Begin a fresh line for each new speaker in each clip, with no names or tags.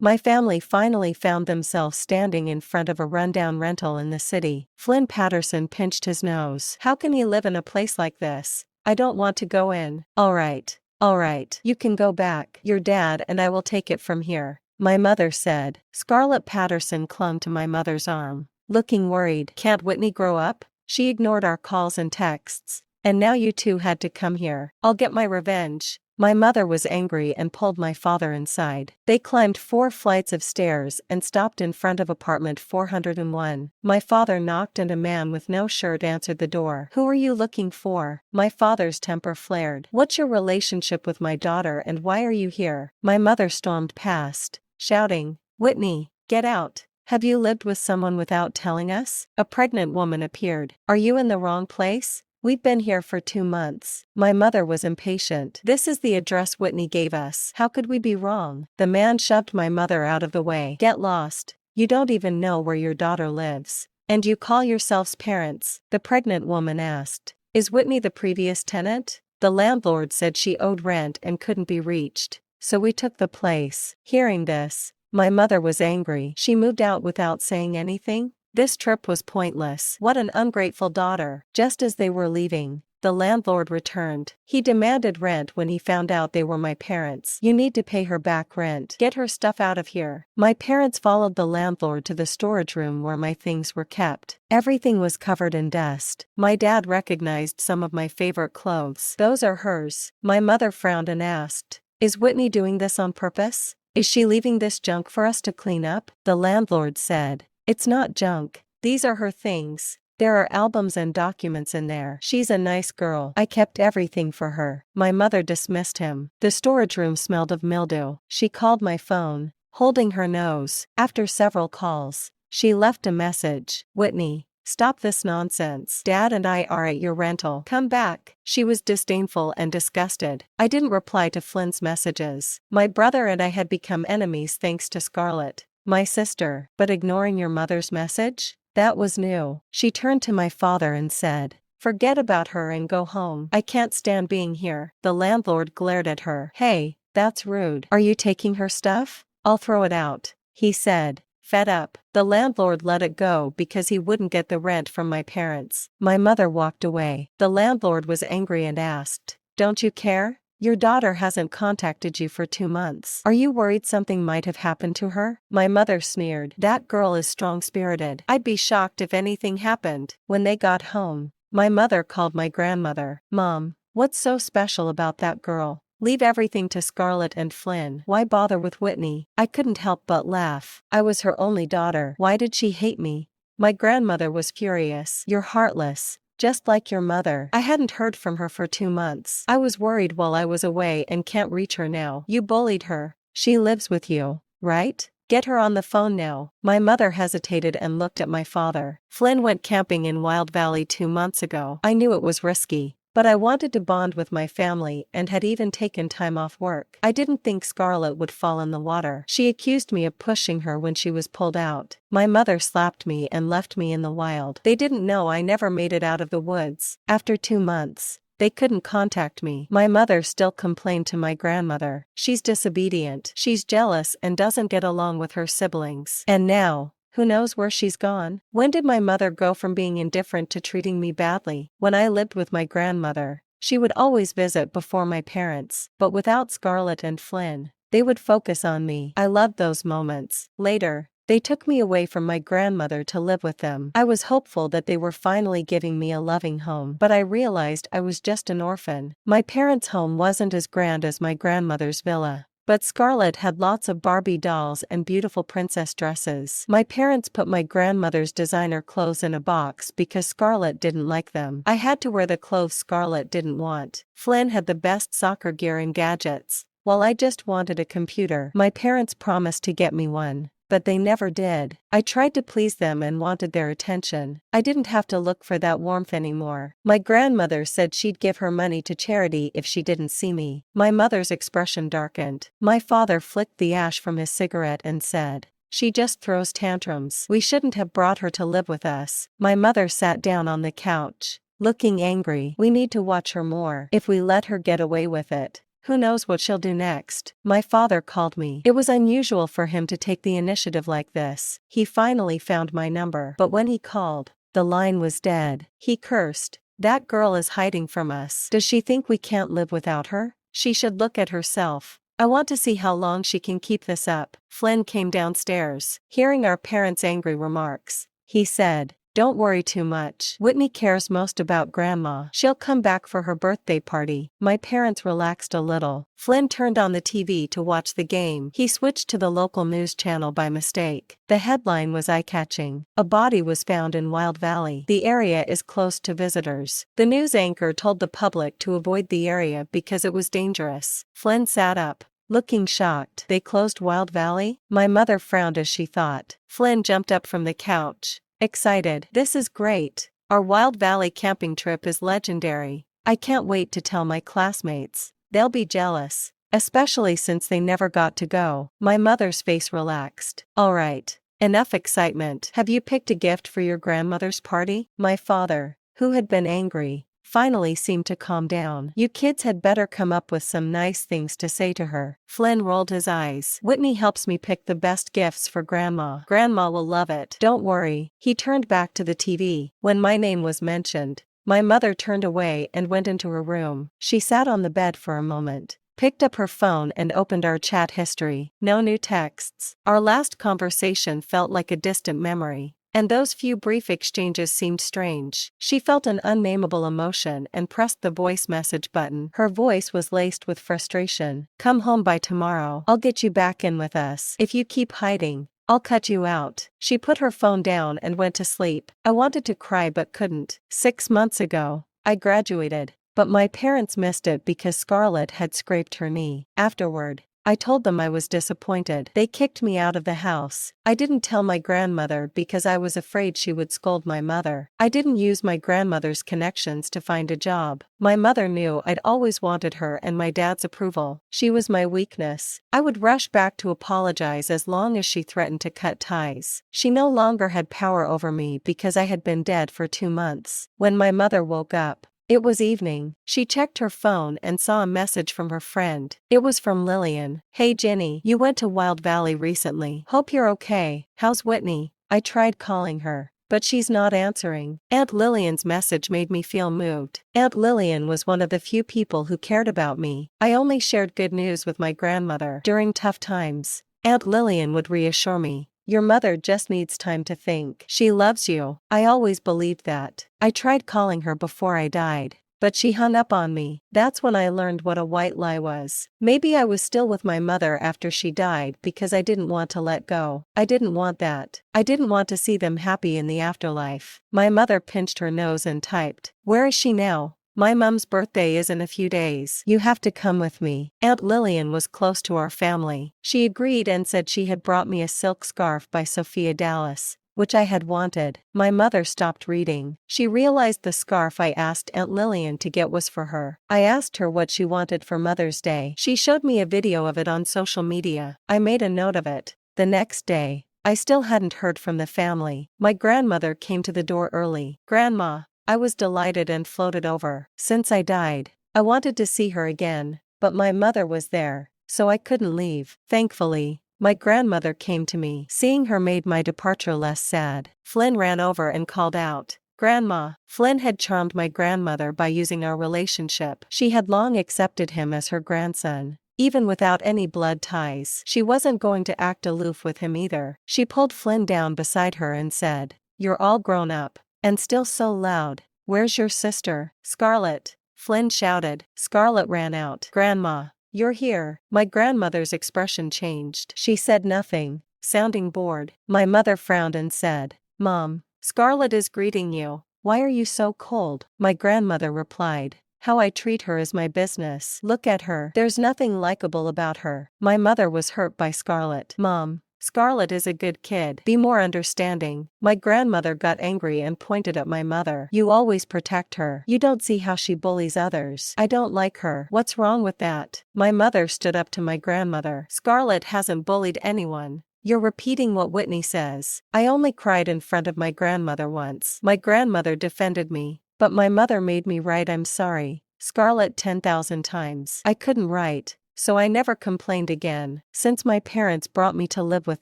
My family finally found themselves standing in front of a rundown rental in the city. Flynn Patterson pinched his nose. How can he live in a place like this? I don't want to go in. All right, you can go back. Your dad and I will take it from here, my mother said. Scarlett Patterson clung to my mother's arm, looking worried. Can't Whitney grow up? She ignored our calls and texts. And now you two had to come here. I'll get my revenge. My mother was angry and pulled my father inside. They climbed 4 flights of stairs and stopped in front of apartment 401. My father knocked and a man with no shirt answered the door. Who are you looking for? My father's temper flared. What's your relationship with my daughter and why are you here? My mother stormed past, shouting, Whitney, get out. Have you lived with someone without telling us? A pregnant woman appeared. Are you in the wrong place? We've been here for 2 months. My mother was impatient. This is the address Whitney gave us. How could we be wrong? The man shoved my mother out of the way. Get lost. You don't even know where your daughter lives. And you call yourselves parents? The pregnant woman asked. Is Whitney the previous tenant? The landlord said she owed rent and couldn't be reached, so we took the place. Hearing this, my mother was angry. She moved out without saying anything? This trip was pointless. What an ungrateful daughter. Just as they were leaving, the landlord returned. He demanded rent when he found out they were my parents. You need to pay her back rent. Get her stuff out of here. My parents followed the landlord to the storage room where my things were kept. Everything was covered in dust. My dad recognized some of my favorite clothes. Those are hers. My mother frowned and asked, Is Whitney doing this on purpose? Is she leaving this junk for us to clean up? The landlord said, It's not junk. These are her things. There are albums and documents in there. She's a nice girl. I kept everything for her. My mother dismissed him. The storage room smelled of mildew. She called my phone, holding her nose. After several calls, she left a message. Whitney, stop this nonsense. Dad and I are at your rental. Come back. She was disdainful and disgusted. I didn't reply to Flynn's messages. My brother and I had become enemies thanks to Scarlett, my sister. But ignoring your mother's message? That was new. She turned to my father and said, Forget about her and go home. I can't stand being here. The landlord glared at her. Hey, that's rude. Are you taking her stuff? I'll throw it out, he said, fed up. The landlord let it go because he wouldn't get the rent from my parents. My mother walked away. The landlord was angry and asked, Don't you care? Your daughter hasn't contacted you for 2 months. Are you worried something might have happened to her? My mother sneered. That girl is strong-spirited. I'd be shocked if anything happened. When they got home, my mother called my grandmother. Mom, what's so special about that girl? Leave everything to Scarlett and Flynn. Why bother with Whitney? I couldn't help but laugh. I was her only daughter. Why did she hate me? My grandmother was furious. You're heartless. Just like your mother. I hadn't heard from her for 2 months. I was worried while I was away and can't reach her now. You bullied her. She lives with you, right? Get her on the phone now. My mother hesitated and looked at my father. Flynn went camping in Wild Valley 2 months ago. I knew it was risky, but I wanted to bond with my family and had even taken time off work. I didn't think Scarlett would fall in the water. She accused me of pushing her when she was pulled out. My mother slapped me and left me in the wild. They didn't know I never made it out of the woods. After 2 months, they couldn't contact me. My mother still complained to my grandmother. She's disobedient. She's jealous and doesn't get along with her siblings. And now, who knows where she's gone? When did my mother go from being indifferent to treating me badly? When I lived with my grandmother, she would always visit before my parents, but without Scarlett and Flynn, they would focus on me. I loved those moments. Later, they took me away from my grandmother to live with them. I was hopeful that they were finally giving me a loving home, but I realized I was just an orphan. My parents' home wasn't as grand as my grandmother's villa, but Scarlett had lots of Barbie dolls and beautiful princess dresses. My parents put my grandmother's designer clothes in a box because Scarlett didn't like them. I had to wear the clothes Scarlett didn't want. Flynn had the best soccer gear and gadgets, while I just wanted a computer. My parents promised to get me one, but they never did. I tried to please them and wanted their attention. I didn't have to look for that warmth anymore. My grandmother said she'd give her money to charity if she didn't see me. My mother's expression darkened. My father flicked the ash from his cigarette and said, She just throws tantrums. We shouldn't have brought her to live with us. My mother sat down on the couch, looking angry. We need to watch her more. If we let her get away with it, Who knows what she'll do next? My father called me. It was unusual for him to take the initiative like this. He finally found my number. But when he called, the line was dead. He cursed. That girl is hiding from us. Does she think we can't live without her? She should look at herself. I want to see how long she can keep this up. Flynn came downstairs, hearing our parents' angry remarks. He said, "Don't worry too much. Whitney cares most about Grandma. She'll come back for her birthday party." My parents relaxed a little. Flynn turned on the TV to watch the game. He switched to the local news channel by mistake. The headline was eye-catching. A body was found in Wild Valley. The area is closed to visitors. The news anchor told the public to avoid the area because it was dangerous. Flynn sat up, looking shocked. They closed Wild Valley? My mother frowned as she thought. Flynn jumped up from the couch, excited. "This is great. Our Wild Valley camping trip is legendary. I can't wait to tell my classmates. They'll be jealous, especially since they never got to go." My mother's face relaxed. "All right, enough excitement. Have you picked a gift for your grandmother's party?" My father, who had been angry, finally seemed to calm down. "You kids had better come up with some nice things to say to her." Flynn rolled his eyes. "Whitney helps me pick the best gifts for Grandma. Grandma will love it. Don't worry." He turned back to the TV. When my name was mentioned, my mother turned away and went into her room. She sat on the bed for a moment, picked up her phone and opened our chat history. No new texts. Our last conversation felt like a distant memory. And those few brief exchanges seemed strange. She felt an unnameable emotion and pressed the voice message button. Her voice was laced with frustration. "Come home by tomorrow. I'll get you back in with us. If you keep hiding, I'll cut you out." She put her phone down and went to sleep. I wanted to cry but couldn't. 6 months ago, I graduated, but my parents missed it because Scarlett had scraped her knee. Afterward, I told them I was disappointed. They kicked me out of the house. I didn't tell my grandmother because I was afraid she would scold my mother. I didn't use my grandmother's connections to find a job. My mother knew I'd always wanted her and my dad's approval. She was my weakness. I would rush back to apologize as long as she threatened to cut ties. She no longer had power over me because I had been dead for 2 months. When my mother woke up, it was evening. She checked her phone and saw a message from her friend. It was from Lillian. "Hey Ginny, you went to Wild Valley recently. Hope you're okay. How's Whitney?" I tried calling her, but she's not answering. Aunt Lillian's message made me feel moved. Aunt Lillian was one of the few people who cared about me. I only shared good news with my grandmother. During tough times, Aunt Lillian would reassure me. "Your mother just needs time to think. She loves you." I always believed that. I tried calling her before I died, but she hung up on me. That's when I learned what a white lie was. Maybe I was still with my mother after she died because I didn't want to let go. I didn't want that. I didn't want to see them happy in the afterlife. My mother pinched her nose and typed, "Where is she now? My mom's birthday is in a few days. You have to come with me." Aunt Lillian was close to our family. She agreed and said she had brought me a silk scarf by Sophia Dallas, which I had wanted. My mother stopped reading. She realized the scarf I asked Aunt Lillian to get was for her. I asked her what she wanted for Mother's Day. She showed me a video of it on social media. I made a note of it. The next day, I still hadn't heard from the family. My grandmother came to the door early. "Grandma." I was delighted and floated over. Since I died, I wanted to see her again, but my mother was there, so I couldn't leave. Thankfully, my grandmother came to me. Seeing her made my departure less sad. Flynn ran over and called out, "Grandma." Flynn had charmed my grandmother by using our relationship. She had long accepted him as her grandson, even without any blood ties. She wasn't going to act aloof with him either. She pulled Flynn down beside her and said, "You're all grown up. And still so loud. Where's your sister?" "Scarlett," Flynn shouted. Scarlett ran out. "Grandma, you're here." My grandmother's expression changed. She said nothing, sounding bored. My mother frowned and said, "Mom, Scarlett is greeting you. Why are you so cold?" My grandmother replied, "How I treat her is my business. Look at her. There's nothing likable about her." My mother was hurt by Scarlett. "Mom, Scarlett is a good kid. Be more understanding." My grandmother got angry and pointed at my mother. "You always protect her. You don't see how she bullies others. I don't like her. What's wrong with that?" My mother stood up to my grandmother. "Scarlett hasn't bullied anyone. You're repeating what Whitney says." I only cried in front of my grandmother once. My grandmother defended me, but my mother made me write "I'm sorry" Scarlett 10,000 times. I couldn't write, so I never complained again. Since my parents brought me to live with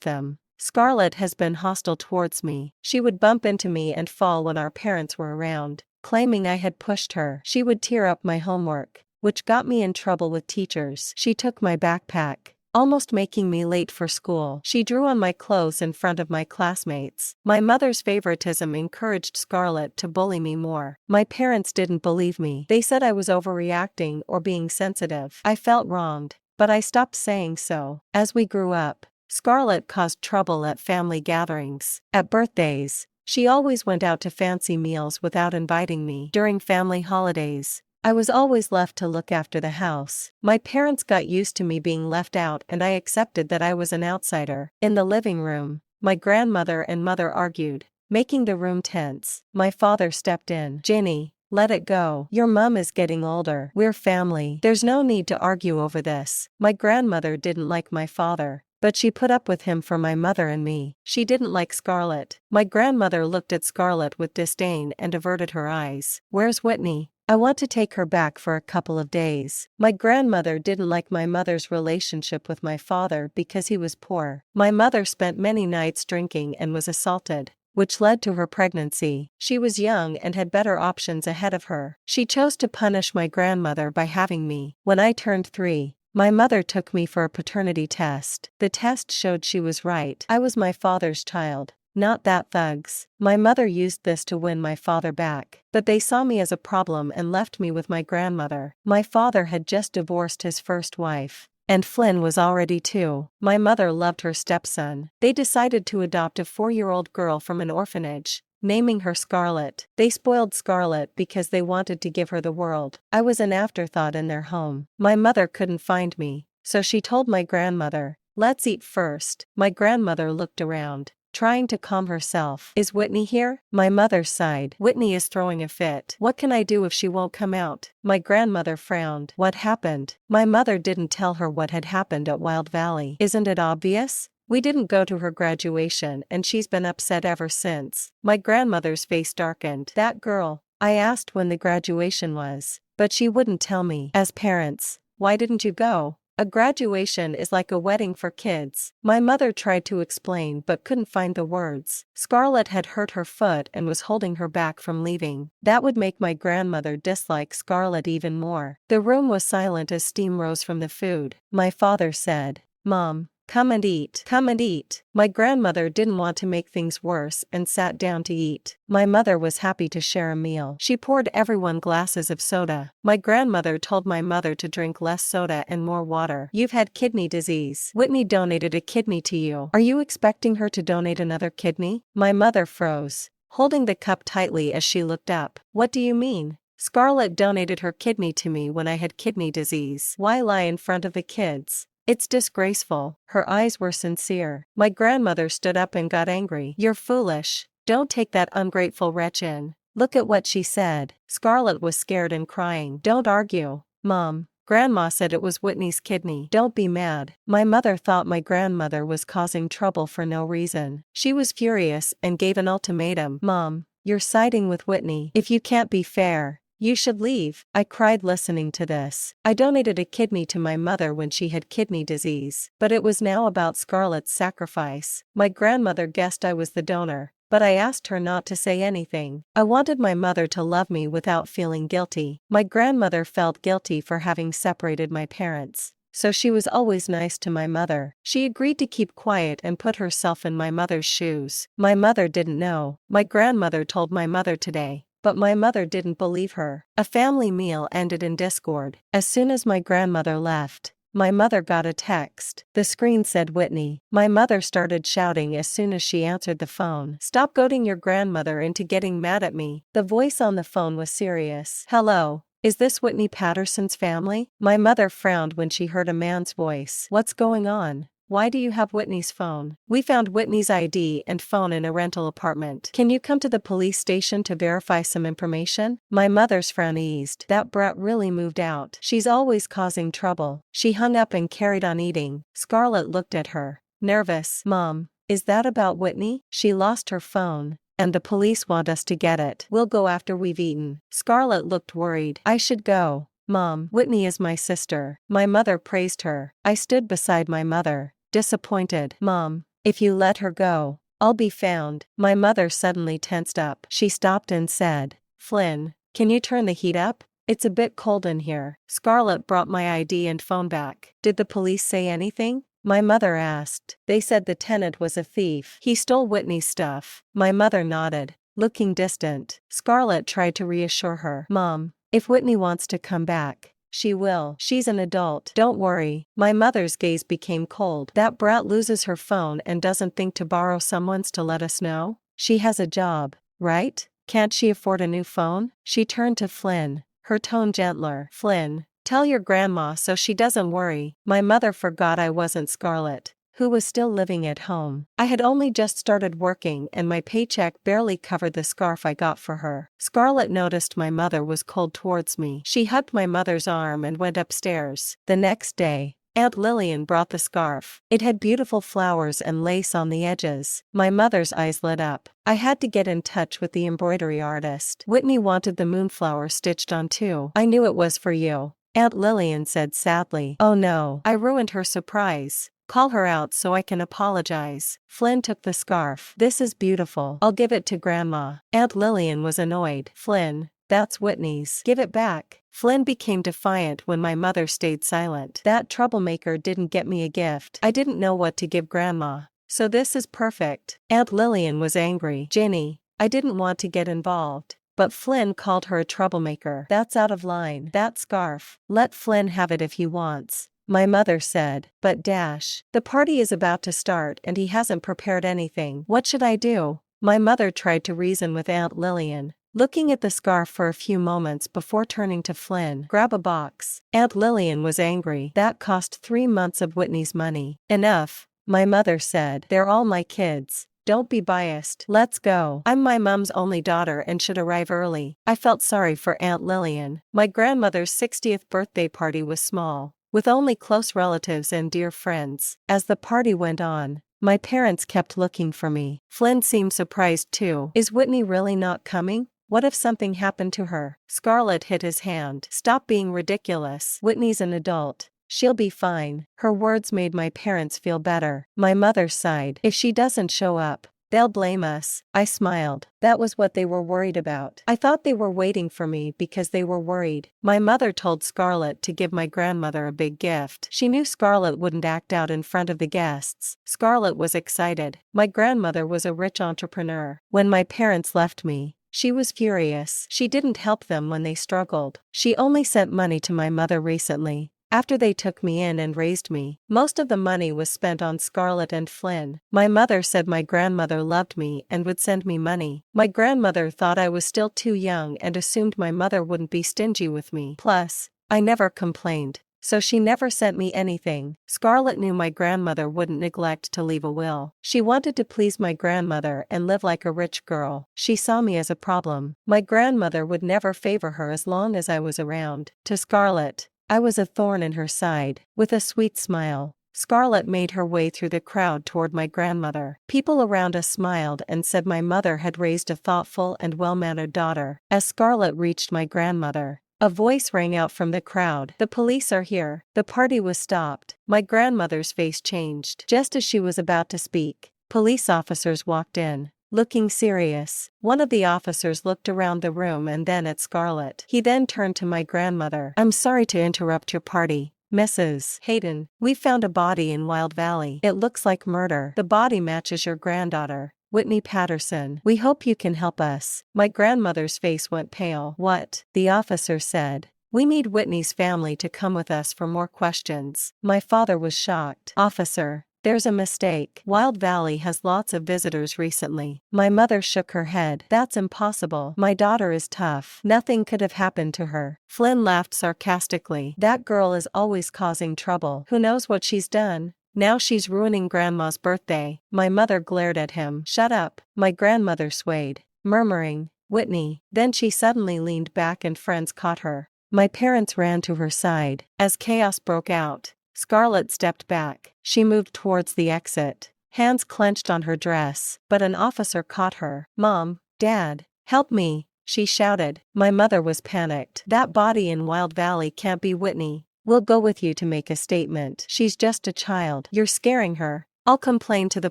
them, Scarlett has been hostile towards me. She would bump into me and fall when our parents were around, claiming I had pushed her. She would tear up my homework, which got me in trouble with teachers. She took my backpack, almost making me late for school. She drew on my clothes in front of my classmates. My mother's favoritism encouraged Scarlett to bully me more. My parents didn't believe me. They said I was overreacting or being sensitive. I felt wronged, but I stopped saying so. As we grew up, Scarlett caused trouble at family gatherings. At birthdays, she always went out to fancy meals without inviting me. During family holidays, I was always left to look after the house. My parents got used to me being left out and I accepted that I was an outsider. In the living room, my grandmother and mother argued, making the room tense. My father stepped in. "Ginny, let it go. Your mum is getting older. We're family. There's no need to argue over this." My grandmother didn't like my father, but she put up with him for my mother and me. She didn't like Scarlett. My grandmother looked at Scarlett with disdain and averted her eyes. "Where's Whitney? I want to take her back for a couple of days." My grandmother didn't like my mother's relationship with my father because he was poor. My mother spent many nights drinking and was assaulted, which led to her pregnancy. She was young and had better options ahead of her. She chose to punish my grandmother by having me. When I turned 3, my mother took me for a paternity test. The test showed she was right. I was my father's child, not that thug's. My mother used this to win my father back, but they saw me as a problem and left me with my grandmother. My father had just divorced his first wife, and Flynn was already 2. My mother loved her stepson. They decided to adopt a 4-year-old girl from an orphanage, naming her Scarlett. They spoiled Scarlett because they wanted to give her the world. I was an afterthought in their home. My mother couldn't find me, so she told my grandmother, "Let's eat first." My grandmother looked around, trying to calm herself. "Is Whitney here?" My mother sighed. "Whitney is throwing a fit. What can I do if she won't come out?" My grandmother frowned. "What happened?" My mother didn't tell her what had happened at Wild Valley. "Isn't it obvious? We didn't go to her graduation and she's been upset ever since." My grandmother's face darkened. "That girl." I asked when the graduation was, but she wouldn't tell me. "As parents, why didn't you go? A graduation is like a wedding for kids." My mother tried to explain but couldn't find the words. Scarlett had hurt her foot and was holding her back from leaving. That would make my grandmother dislike Scarlett even more. The room was silent as steam rose from the food. My father said, "Mom, come and eat. Come and eat." My grandmother didn't want to make things worse and sat down to eat. My mother was happy to share a meal. She poured everyone glasses of soda. My grandmother told my mother to drink less soda and more water. "You've had kidney disease. Whitney donated a kidney to you. Are you expecting her to donate another kidney?" My mother froze, holding the cup tightly as she looked up. "What do you mean? Scarlett donated her kidney to me when I had kidney disease. Why lie in front of the kids? It's disgraceful." Her eyes were sincere. My grandmother stood up and got angry. "You're foolish. Don't take that ungrateful wretch in. Look at what she said." Scarlett was scared and crying. "Don't argue, Mom. Grandma said it was Whitney's kidney. Don't be mad." My mother thought my grandmother was causing trouble for no reason. She was furious and gave an ultimatum. "Mom, you're siding with Whitney. If you can't be fair, you should leave." I cried listening to this. I donated a kidney to my mother when she had kidney disease, but it was now about Scarlett's sacrifice. My grandmother guessed I was the donor, but I asked her not to say anything. I wanted my mother to love me without feeling guilty. My grandmother felt guilty for having separated my parents, so she was always nice to my mother. She agreed to keep quiet and put herself in my mother's shoes. My mother didn't know. My grandmother told my mother today, but my mother didn't believe her. A family meal ended in discord. As soon as my grandmother left, my mother got a text. The screen said Whitney. My mother started shouting as soon as she answered the phone. "Stop goading your grandmother into getting mad at me." The voice on the phone was serious. "Hello, is this Whitney Patterson's family?" My mother frowned when she heard a man's voice. "What's going on? Why do you have Whitney's phone?" "We found Whitney's ID and phone in a rental apartment. Can you come to the police station to verify some information?" My mother's frown eased. That brat really moved out. She's always causing trouble. She hung up and carried on eating. Scarlett looked at her, nervous. "Mom, is that about Whitney? She lost her phone, and the police want us to get it. We'll go after we've eaten." Scarlett looked worried. "I should go. Mom, Whitney is my sister. My mother praised her. I stood beside my mother, disappointed. Mom, if you let her go, I'll be found. My mother suddenly tensed up. She stopped and said, Flynn, can you turn the heat up? It's a bit cold in here. Scarlett brought my ID and phone back. Did the police say anything? My mother asked. They said the tenant was a thief. He stole Whitney's stuff. My mother nodded, looking distant. Scarlett tried to reassure her. Mom, if Whitney wants to come back, she will. She's an adult. Don't worry. My mother's gaze became cold. That brat loses her phone and doesn't think to borrow someone's to let us know? She has a job, right? Can't she afford a new phone? She turned to Flynn, her tone gentler. Flynn, tell your grandma so she doesn't worry. My mother forgot I wasn't Scarlett, who was still living at home. I had only just started working and my paycheck barely covered the scarf I got for her. Scarlett noticed my mother was cold towards me. She hugged my mother's arm and went upstairs. The next day, Aunt Lillian brought the scarf. It had beautiful flowers and lace on the edges. My mother's eyes lit up. I had to get in touch with the embroidery artist. Whitney wanted the moonflower stitched on too. I knew it was for you, Aunt Lillian said sadly. Oh no, I ruined her surprise. Call her out so I can apologize. Flynn took the scarf. This is beautiful. I'll give it to Grandma. Aunt Lillian was annoyed. Flynn, that's Whitney's. Give it back. Flynn became defiant when my mother stayed silent. That troublemaker didn't get me a gift. I didn't know what to give Grandma. So this is perfect. Aunt Lillian was angry. Ginny, I didn't want to get involved, but Flynn called her a troublemaker. That's out of line. That scarf. Let Flynn have it if he wants, my mother said. But the party is about to start and he hasn't prepared anything. What should I do? My mother tried to reason with Aunt Lillian, looking at the scarf for a few moments before turning to Flynn. Grab a box. Aunt Lillian was angry. That cost 3 months of Whitney's money. Enough, my mother said. They're all my kids. Don't be biased. Let's go. I'm my mom's only daughter and should arrive early. I felt sorry for Aunt Lillian. My grandmother's 60th birthday party was small, with only close relatives and dear friends. As the party went on, my parents kept looking for me. Flynn seemed surprised too. Is Whitney really not coming? What if something happened to her? Scarlett hit his hand. Stop being ridiculous. Whitney's an adult. She'll be fine. Her words made my parents feel better. My mother sighed. If she doesn't show up, they'll blame us. I smiled. That was what they were worried about. I thought they were waiting for me because they were worried. My mother told Scarlett to give my grandmother a big gift. She knew Scarlett wouldn't act out in front of the guests. Scarlett was excited. My grandmother was a rich entrepreneur. When my parents left me, she was furious. She didn't help them when they struggled. She only sent money to my mother recently, after they took me in and raised me. Most of the money was spent on Scarlett and Flynn. My mother said my grandmother loved me and would send me money. My grandmother thought I was still too young and assumed my mother wouldn't be stingy with me. Plus, I never complained, so she never sent me anything. Scarlett knew my grandmother wouldn't neglect to leave a will. She wanted to please my grandmother and live like a rich girl. She saw me as a problem. My grandmother would never favor her as long as I was around. To Scarlett, I was a thorn in her side. With a sweet smile, Scarlett made her way through the crowd toward my grandmother. People around us smiled and said my mother had raised a thoughtful and well-mannered daughter. As Scarlett reached my grandmother, a voice rang out from the crowd. The police are here. The party was stopped. My grandmother's face changed. Just as she was about to speak, police officers walked in, looking serious. One of the officers looked around the room and then at Scarlett. He then turned to my grandmother. I'm sorry to interrupt your party, Mrs. Hayden. We found a body in Wild Valley. It looks like murder. The body matches your granddaughter, Whitney Patterson. We hope you can help us. My grandmother's face went pale. What? The officer said. We need Whitney's family to come with us for more questions. My father was shocked. Officer, there's a mistake. Wild Valley has lots of visitors recently. My mother shook her head. That's impossible. My daughter is tough. Nothing could have happened to her. Flynn laughed sarcastically. That girl is always causing trouble. Who knows what she's done? Now she's ruining Grandma's birthday. My mother glared at him. Shut up. My grandmother swayed, murmuring, Whitney. Then she suddenly leaned back and friends caught her. My parents ran to her side. As chaos broke out, Scarlett stepped back. She moved towards the exit, hands clenched on her dress, but an officer caught her. Mom, Dad, help me, she shouted. My mother was panicked. That body in Wild Valley can't be Whitney. We'll go with you to make a statement. She's just a child. You're scaring her. I'll complain to the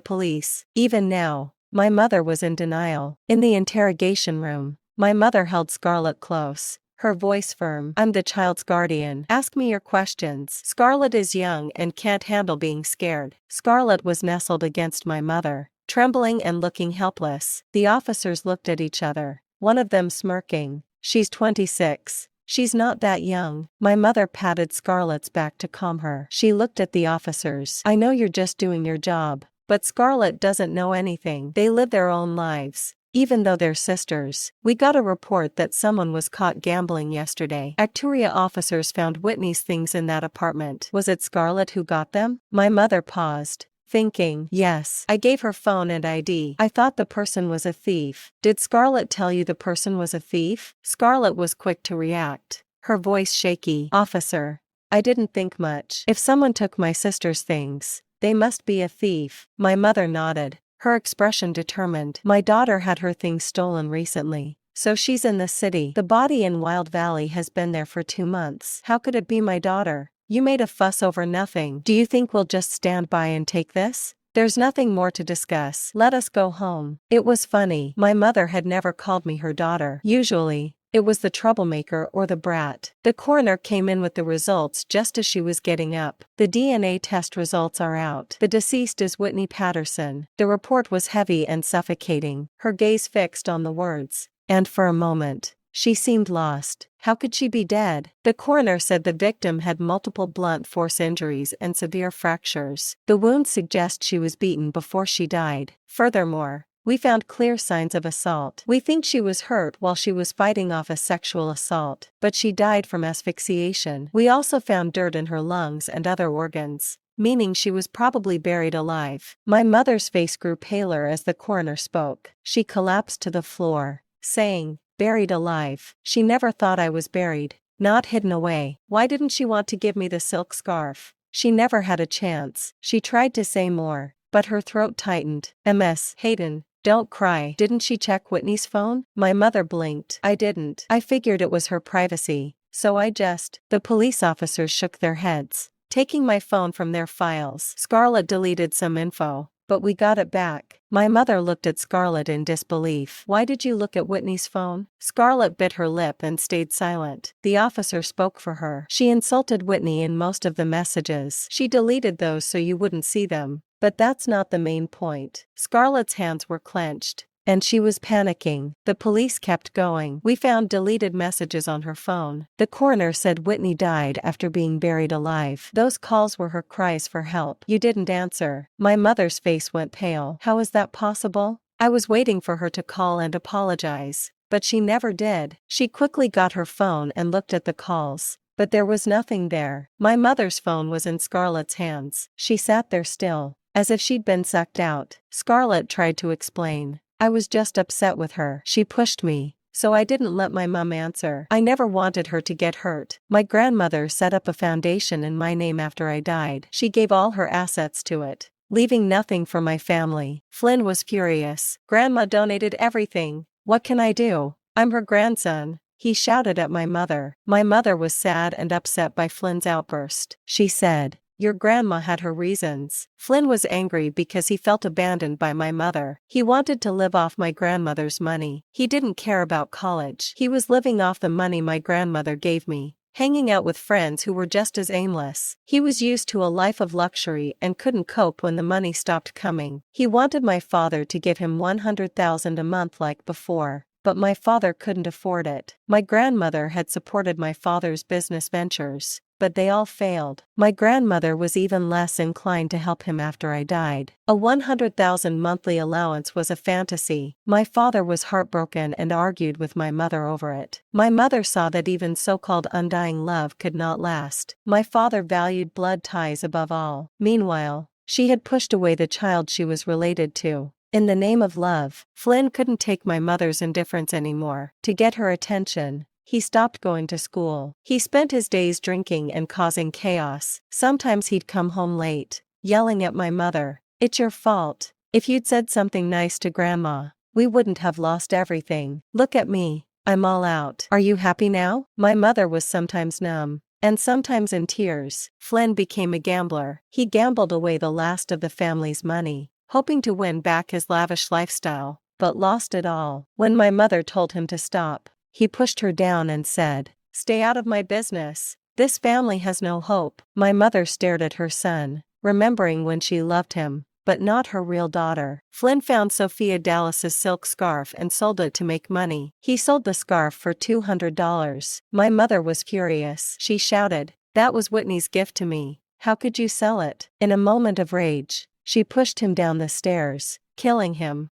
police. Even now, my mother was in denial. In the interrogation room, my mother held Scarlett close, her voice firm. I'm the child's guardian. Ask me your questions. Scarlett is young and can't handle being scared. Scarlett was nestled against my mother, trembling and looking helpless. The officers looked at each other, one of them smirking. She's 26. She's not that young. My mother patted Scarlett's back to calm her. She looked at the officers. I know you're just doing your job, but Scarlett doesn't know anything. They live their own lives, even though they're sisters. We got a report that someone was caught gambling yesterday. Acturia officers found Whitney's things in that apartment. Was it Scarlett who got them? My mother paused, thinking. Yes, I gave her phone and ID. I thought the person was a thief. Did Scarlett tell you the person was a thief? Scarlett was quick to react, her voice shaky. Officer, I didn't think much. If someone took my sister's things, they must be a thief. My mother nodded, her expression determined. My daughter had her things stolen recently, so she's in the city. The body in Wild Valley has been there for 2 months. How could it be my daughter? You made a fuss over nothing. Do you think we'll just stand by and take this? There's nothing more to discuss. Let us go home. It was funny. My mother had never called me her daughter. Usually, it was the troublemaker or the brat. The coroner came in with the results just as she was getting up. The DNA test results are out. The deceased is Whitney Patterson. The report was heavy and suffocating, her gaze fixed on the words, and for a moment, she seemed lost. How could she be dead? The coroner said the victim had multiple blunt force injuries and severe fractures. The wounds suggest she was beaten before she died. Furthermore, we found clear signs of assault. We think she was hurt while she was fighting off a sexual assault, but she died from asphyxiation. We also found dirt in her lungs and other organs, meaning she was probably buried alive. My mother's face grew paler as the coroner spoke. She collapsed to the floor, saying, buried alive. She never thought I was buried, not hidden away. Why didn't she want to give me the silk scarf? She never had a chance. She tried to say more, but her throat tightened. Ms. Hayden, don't cry. Didn't she check Whitney's phone? My mother blinked. I didn't. I figured it was her privacy, so I just. The police officers shook their heads, taking my phone from their files. Scarlett deleted some info, but we got it back. My mother looked at Scarlett in disbelief. Why did you look at Whitney's phone? Scarlett bit her lip and stayed silent. The officer spoke for her. She insulted Whitney in most of the messages. She deleted those so you wouldn't see them. But that's not the main point. Scarlett's hands were clenched, and she was panicking. The police kept going. We found deleted messages on her phone. The coroner said Whitney died after being buried alive. Those calls were her cries for help. You didn't answer. My mother's face went pale. How is that possible? I was waiting for her to call and apologize, but she never did. She quickly got her phone and looked at the calls, but there was nothing there. My mother's phone was in Scarlett's hands. She sat there still, as if she'd been sucked out. Scarlett tried to explain. I was just upset with her. She pushed me, so I didn't let my mom answer. I never wanted her to get hurt. My grandmother set up a foundation in my name after I died. She gave all her assets to it, leaving nothing for my family. Flynn was furious. Grandma donated everything. What can I do? I'm her grandson. He shouted at my mother. My mother was sad and upset by Flynn's outburst. She said, your grandma had her reasons. Flynn was angry because he felt abandoned by my mother. He wanted to live off my grandmother's money. He didn't care about college. He was living off the money my grandmother gave me, hanging out with friends who were just as aimless. He was used to a life of luxury and couldn't cope when the money stopped coming. He wanted my father to give him $100,000 a month like before, but my father couldn't afford it. My grandmother had supported my father's business ventures, but they all failed. My grandmother was even less inclined to help him after I died. A $100,000 monthly allowance was a fantasy. My father was heartbroken and argued with my mother over it. My mother saw that even so-called undying love could not last. My father valued blood ties above all. Meanwhile, she had pushed away the child she was related to. In the name of love, Flynn couldn't take my mother's indifference anymore. To get her attention, he stopped going to school. He spent his days drinking and causing chaos. Sometimes he'd come home late, yelling at my mother, "It's your fault. If you'd said something nice to Grandma, we wouldn't have lost everything. Look at me. I'm all out. Are you happy now? My mother was sometimes numb, and sometimes in tears. Flynn became a gambler. He gambled away the last of the family's money, hoping to win back his lavish lifestyle, but lost it all. When my mother told him to stop, he pushed her down and said, "Stay out of my business. This family has no hope." My mother stared at her son, remembering when she loved him, but not her real daughter. Flynn found Sophia Dallas's silk scarf and sold it to make money. He sold the scarf for $200. My mother was furious. She shouted, "That was Whitney's gift to me. How could you sell it?" In a moment of rage, she pushed him down the stairs, killing him.